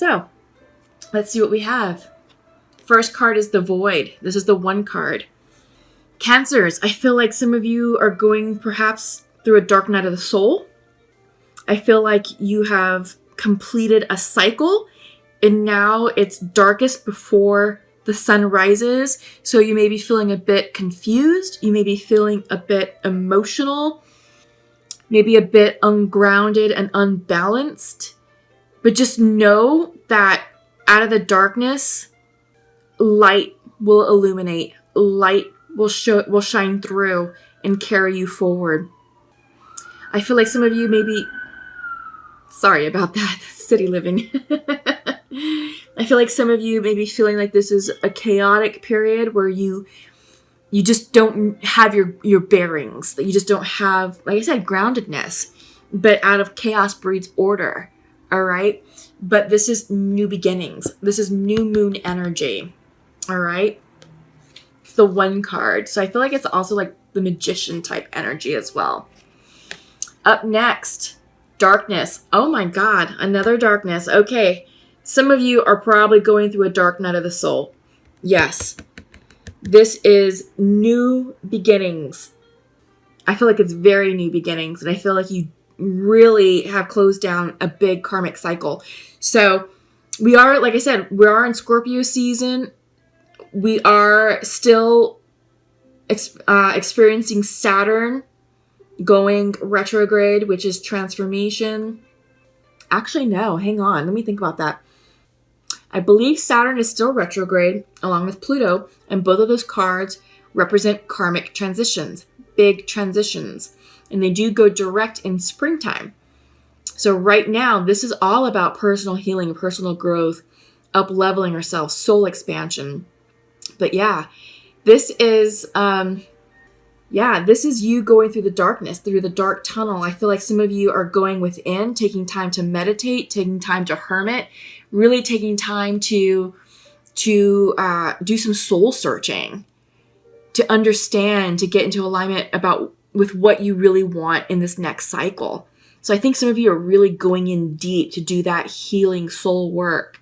So let's see what we have. First card is the Void. This is the 1 card. Cancers, I feel like some of you are going perhaps through a dark night of the soul. I feel like you have completed a cycle and now it's darkest before the sun rises. So you may be feeling a bit confused. You may be feeling a bit emotional, maybe a bit ungrounded and unbalanced. But just know that out of the darkness, light will illuminate. Light will shine through and carry you forward. I feel like some of you may be... Sorry about that, city living. I feel like some of you may be feeling like this is a chaotic period where you just don't have your bearings. That you just don't have, like I said, groundedness. But out of chaos breeds order. All right? But this is new beginnings. This is new moon energy. All right? It's the 1 card. So I feel like it's also like the magician type energy as well. Up next, darkness. Oh my God, another darkness. Okay, some of you are probably going through a dark night of the soul. Yes, this is new beginnings. I feel like it's very new beginnings, and I feel like you really have closed down a big karmic cycle. So we are, like I said, we are in Scorpio season. We are still experiencing Saturn going retrograde, which is transformation. Actually, no, hang on. Let me think about that. I believe Saturn is still retrograde along with Pluto, and both of those cards represent karmic transitions, big transitions, and they do go direct in springtime. So right now, this is all about personal healing, personal growth, up-leveling ourselves, soul expansion. But yeah, this is you going through the darkness, through the dark tunnel. I feel like some of you are going within, taking time to meditate, taking time to hermit, really taking time to do some soul searching, to understand, to get into alignment with what you really want in this next cycle. So I think some of you are really going in deep to do that healing soul work.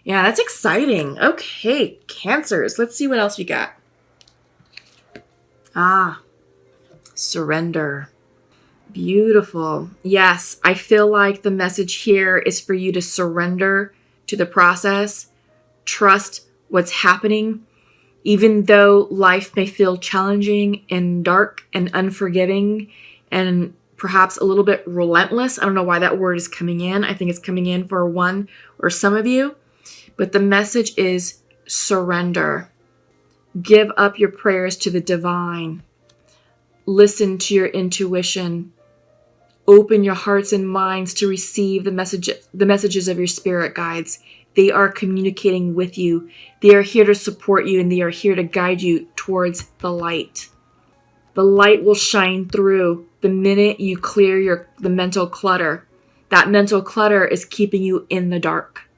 Yeah, that's exciting. Okay, Cancers. Let's see what else we got. Surrender. Beautiful. Yes, I feel like the message here is for you to surrender to the process. Trust what's happening. Even though life may feel challenging and dark and unforgiving and perhaps a little bit relentless. I don't know why that word is coming in. I think it's coming in for one or some of you. But the message is surrender. Give up your prayers to the divine. Listen to your intuition. Open your hearts and minds to receive the messages of your spirit guides. They are communicating with you. They are here to support you, and they are here to guide you towards the light. The light will shine through the minute you clear the mental clutter. That mental clutter is keeping you in the dark.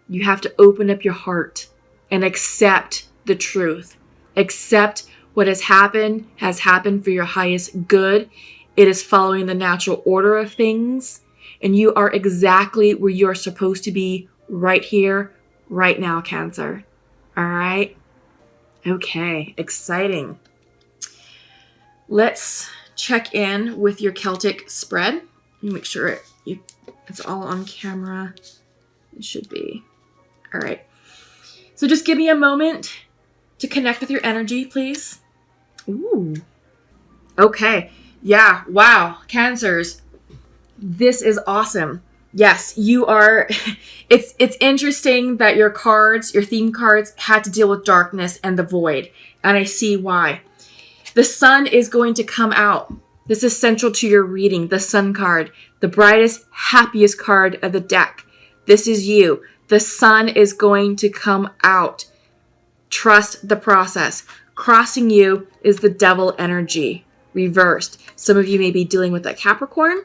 You have to open up your heart and accept the truth. Accept what has happened for your highest good. It is following the natural order of things. And you are exactly where you are supposed to be right here, right now, Cancer. All right? Okay, exciting. Let's check in with your Celtic spread. Make sure it's all on camera. It should be. All right. So just give me a moment to connect with your energy, please. Ooh. Okay. Yeah. Wow. Cancers. This is awesome. Yes, you are. It's interesting that your theme cards had to deal with darkness and the void. And I see why. The sun is going to come out. This is central to your reading. The sun card, the brightest, happiest card of the deck. This is you. The sun is going to come out. Trust the process. Crossing you is the devil energy, reversed. Some of you may be dealing with that Capricorn.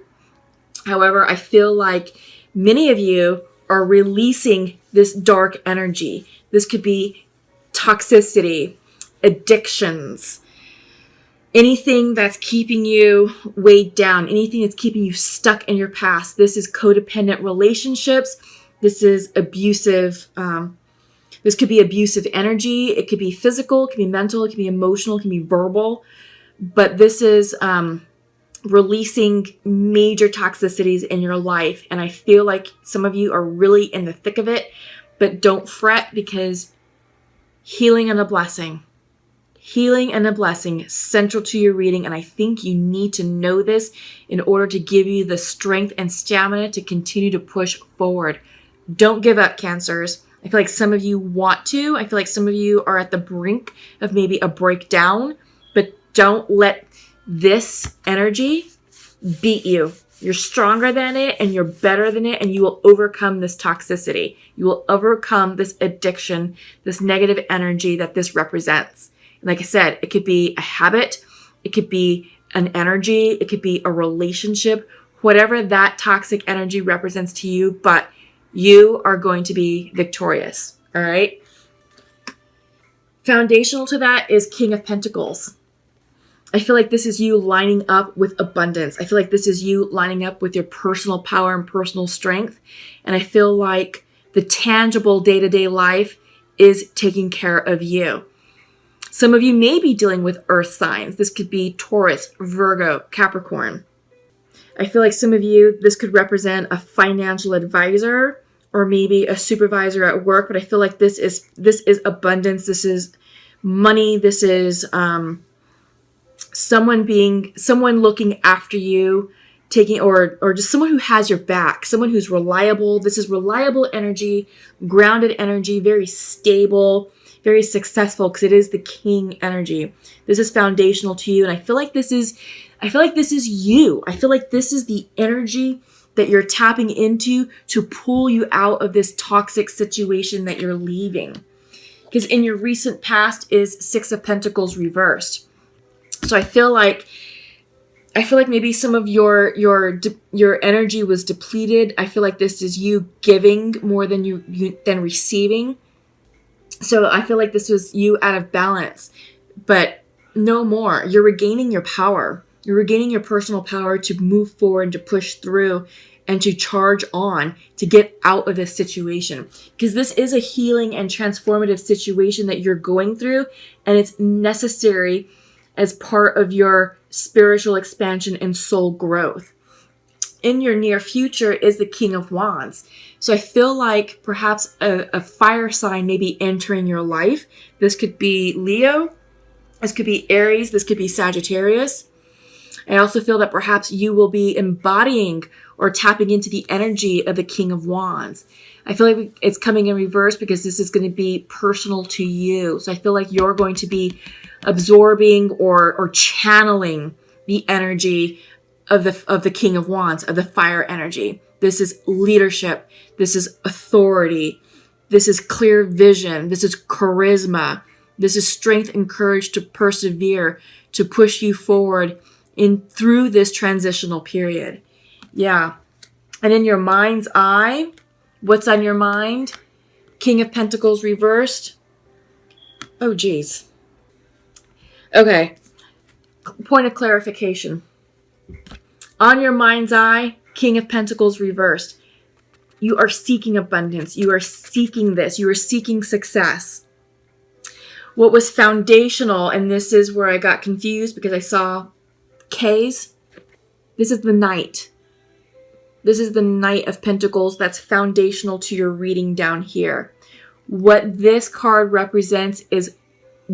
However, I feel like many of you are releasing this dark energy. This could be toxicity, addictions, anything that's keeping you weighed down, anything that's keeping you stuck in your past. This is codependent relationships. This is abusive. This could be abusive energy. It could be physical, it could be mental, it could be emotional, it can be verbal. But this is releasing major toxicities in your life. And I feel like some of you are really in the thick of it, but don't fret, because healing and a blessing. Healing and a blessing central to your reading. And I think you need to know this in order to give you the strength and stamina to continue to push forward. Don't give up, Cancers. I feel like some of you want to. I feel like some of you are at the brink of maybe a breakdown, but don't let this energy beat you. You're stronger than it, and you're better than it, and you will overcome this toxicity. You will overcome this addiction, this negative energy that this represents. And like I said, it could be a habit, it could be an energy, it could be a relationship, whatever that toxic energy represents to you, but you are going to be victorious, all right? Foundational to that is King of Pentacles. I feel like this is you lining up with abundance. I feel like this is you lining up with your personal power and personal strength. And I feel like the tangible day-to-day life is taking care of you. Some of you may be dealing with earth signs. This could be Taurus, Virgo, Capricorn. I feel like some of you, this could represent a financial advisor or maybe a supervisor at work, but I feel like this is abundance. This is money. This is someone looking after you, taking or just someone who has your back, someone who's reliable. This is reliable energy, grounded energy, very stable, very successful, because it is the king energy. This is foundational to you, and I feel like this is you. I feel like this is the energy that you're tapping into to pull you out of this toxic situation that you're leaving. Because in your recent past is Six of Pentacles reversed. So I feel like maybe some of your energy was depleted. I feel like this is you giving more than than receiving. So I feel like this was you out of balance, but no more. You're regaining your power. You're regaining your personal power to move forward and to push through and to charge on to get out of this situation. Because this is a healing and transformative situation that you're going through, and it's necessary as part of your spiritual expansion and soul growth. In your near future is the King of Wands. So I feel like perhaps a fire sign may be entering your life. This could be Leo. This could be Aries. This could be Sagittarius. I also feel that perhaps you will be embodying or tapping into the energy of the King of Wands. I feel like it's coming in reverse because this is going to be personal to you. So I feel like you're going to be absorbing or channeling the energy of the King of Wands, of the fire energy. This is leadership. This is authority. This is clear vision. This is charisma. This is strength and courage to persevere, to push you forward through this transitional period. Yeah. And in your mind's eye, what's on your mind? King of Pentacles reversed. Oh, geez. Okay. Point of clarification. On your mind's eye, King of Pentacles reversed. You are seeking abundance. You are seeking this. You are seeking success. What was foundational, and this is where I got confused because I saw K's. This is the Knight. This is the Knight of Pentacles that's foundational to your reading down here. What this card represents is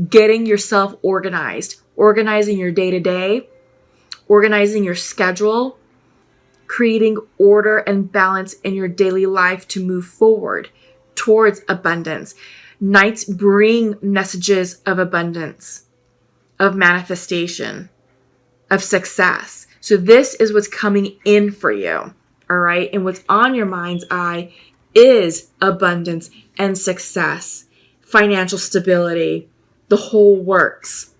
getting yourself organized, organizing your day-to-day, organizing your schedule, creating order and balance in your daily life to move forward towards abundance. Knights bring messages of abundance, of manifestation, of success. So this is what's coming in for you, all right? And what's on your mind's eye is abundance and success, financial stability, the whole works,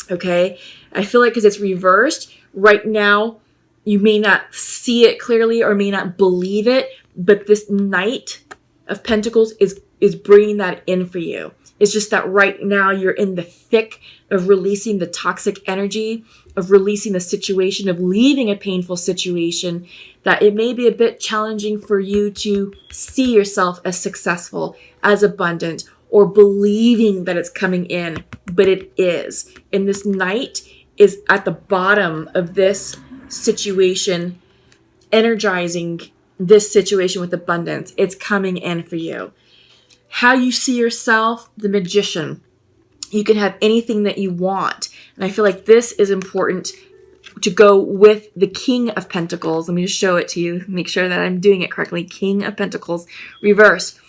okay? I feel like because it's reversed, right now, you may not see it clearly or may not believe it, but this Knight of Pentacles is is bringing that in for you. It's just that right now you're in the thick of releasing the toxic energy, of releasing the situation, of leaving a painful situation, that it may be a bit challenging for you to see yourself as successful, as abundant, or believing that it's coming in, but it is. And this knight is at the bottom of this situation, energizing this situation with abundance. It's coming in for you. How you see yourself, the Magician. You can have anything that you want. And I feel like this is important to go with the King of Pentacles. Let me just show it to you. Make sure that I'm doing it correctly. King of Pentacles, reverse.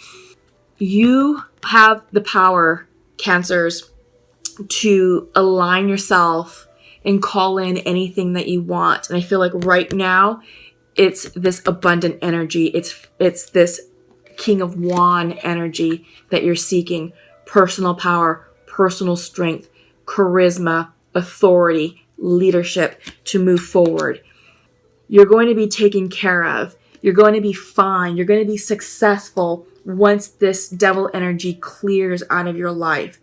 You have the power, Cancers, to align yourself and call in anything that you want. And I feel like right now, it's this abundant energy. It's this King of Wand energy that you're seeking. Personal power, personal strength, charisma, authority, leadership to move forward. You're going to be taken care of. You're going to be fine. You're going to be successful once this devil energy clears out of your life.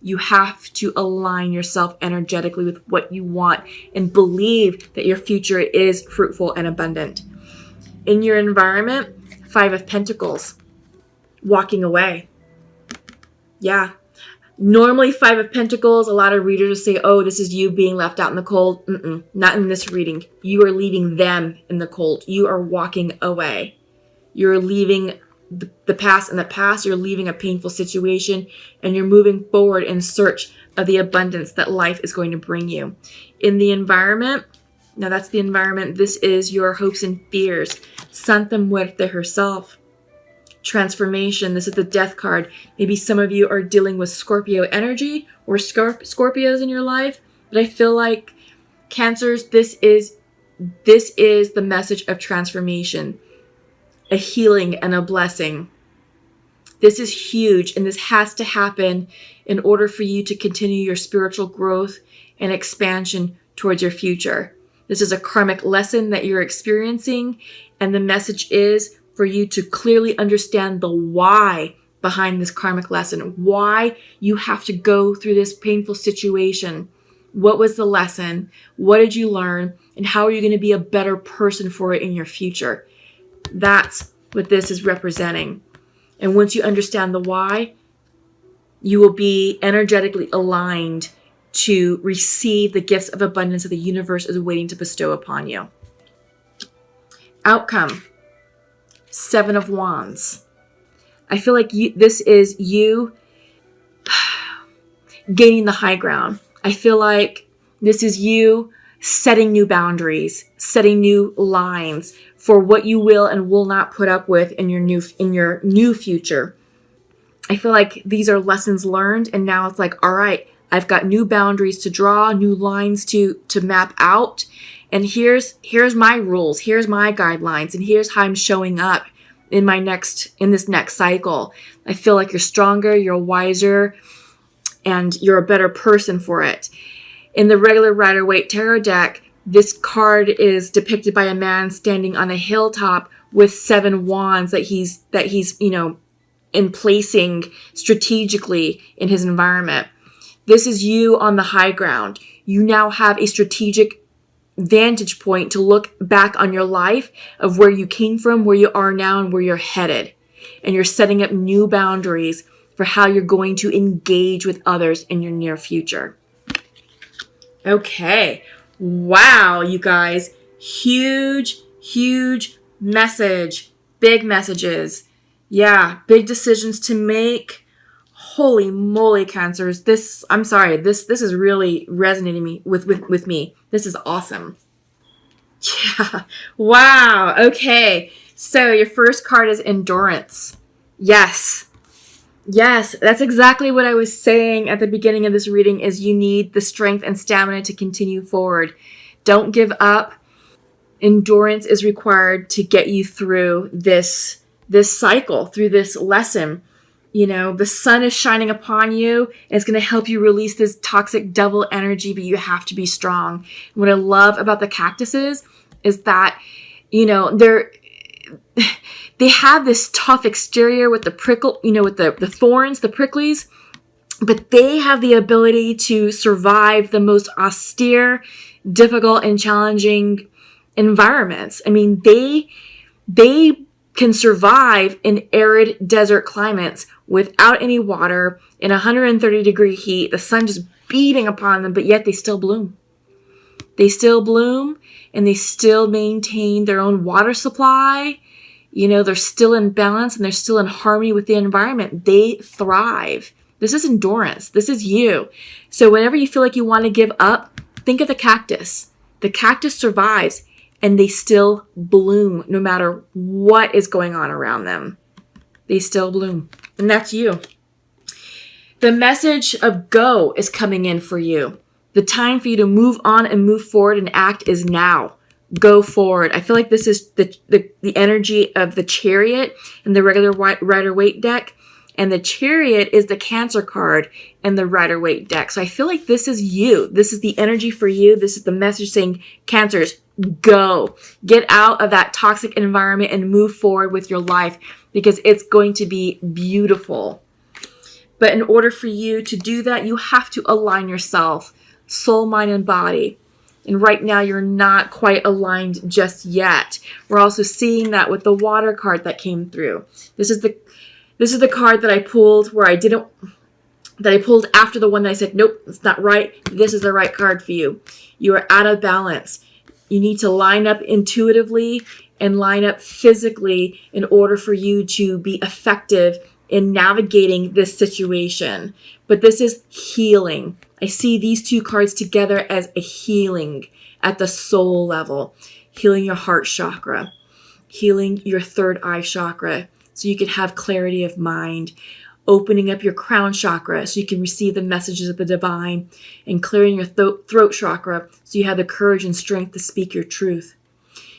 You have to align yourself energetically with what you want and believe that your future is fruitful and abundant. In your environment, 5 of Pentacles, walking away. Yeah. Normally 5 of Pentacles, a lot of readers will say, oh, this is you being left out in the cold. Not in this reading. You are leaving them in the cold. You are walking away. You're leaving the past in the past. You're leaving a painful situation and you're moving forward in search of the abundance that life is going to bring you. In the environment, now that's the environment. This is your hopes and fears. Santa Muerte herself. Transformation. This is the Death card. Maybe some of you are dealing with Scorpio energy or Scorpios in your life. But I feel like Cancers, this is the message of transformation. A healing and a blessing. This is huge, and this has to happen in order for you to continue your spiritual growth and expansion towards your future. This is a karmic lesson that you're experiencing, and the message is for you to clearly understand the why behind this karmic lesson, why you have to go through this painful situation. What was the lesson? What did you learn? And how are you going to be a better person for it in your future? That's what this is representing. And once you understand the why, you will be energetically aligned to receive the gifts of abundance that the universe is waiting to bestow upon you. Outcome. 7 of Wands. I feel like this is you gaining the high ground. I feel like this is you setting new boundaries, setting new lines for what you will and will not put up with in your new future. I feel like these are lessons learned, and now it's like, all right, I've got new boundaries to draw, new lines to map out, and here's my rules, here's my guidelines, and here's how I'm showing up in this next cycle. I feel like you're stronger, you're wiser, and you're a better person for it. In the regular Rider-Waite Tarot deck, this card is depicted by a man standing on a hilltop with 7 wands that he's emplacing strategically in his environment. This is you on the high ground. You now have a strategic vantage point to look back on your life of where you came from, where you are now, and where you're headed. And you're setting up new boundaries for how you're going to engage with others in your near future. Okay. Wow, you guys. Huge, huge message. Big messages. Yeah, big decisions to make. Holy moly, Cancers. This is really resonating with me. This is awesome. Yeah. Wow. Okay. So your first card is Endurance. Yes. Yes, that's exactly what I was saying at the beginning of this reading, is you need the strength and stamina to continue forward. Don't give up. Endurance is required to get you through this cycle, through this lesson. You know, the sun is shining upon you, and it's going to help you release this toxic devil energy, but you have to be strong. And what I love about the cactuses is that, you know, they have this tough exterior with the with the thorns, the pricklies, but they have the ability to survive the most austere, difficult, and challenging environments. I mean, they can survive in arid desert climates without any water in 130-degree heat, the sun just beating upon them, but yet they still bloom. They still bloom, and they still maintain their own water supply. They're still in balance, and they're still in harmony with the environment. They thrive. This is endurance. This is you. So whenever you feel like you want to give up, think of the cactus. The cactus survives, and they still bloom no matter what is going on around them. They still bloom. And that's you. The message of go is coming in for you. The time for you to move on and move forward and act is now. Go forward. I feel like this is the energy of the Chariot and the regular Rider-Waite deck. And the Chariot is the Cancer card and the Rider-Waite deck. So I feel like this is you. This is the energy for you. This is the message saying, Cancers, go. Get out of that toxic environment and move forward with your life, because it's going to be beautiful. But in order for you to do that, you have to align yourself, soul, mind, and body. And right now, you're not quite aligned just yet. We're also seeing that with the Water card that came through. This is the card that I pulled that I pulled after the one that I said, nope, it's not right. This is the right card for you. You are out of balance. You need to line up intuitively and line up physically in order for you to be effective in navigating this situation. But this is healing. I see these two cards together as a healing at the soul level. Healing your heart chakra. Healing your third eye chakra so you can have clarity of mind. Opening up your crown chakra so you can receive the messages of the divine. And clearing your throat chakra so you have the courage and strength to speak your truth.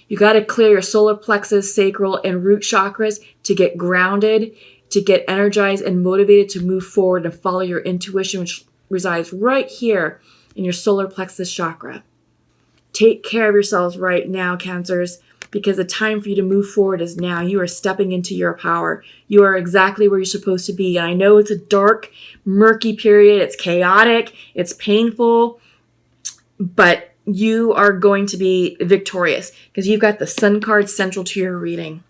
You got to clear your solar plexus, sacral, and root chakras to get grounded, to get energized and motivated to move forward and follow your intuition, which resides right here in your solar plexus chakra. Take care of yourselves right now, Cancers, because the time for you to move forward is now. You are stepping into your power. You are exactly where you're supposed to be. And I know it's a dark, murky period. It's chaotic. It's painful. But you are going to be victorious because you've got the Sun card central to your reading.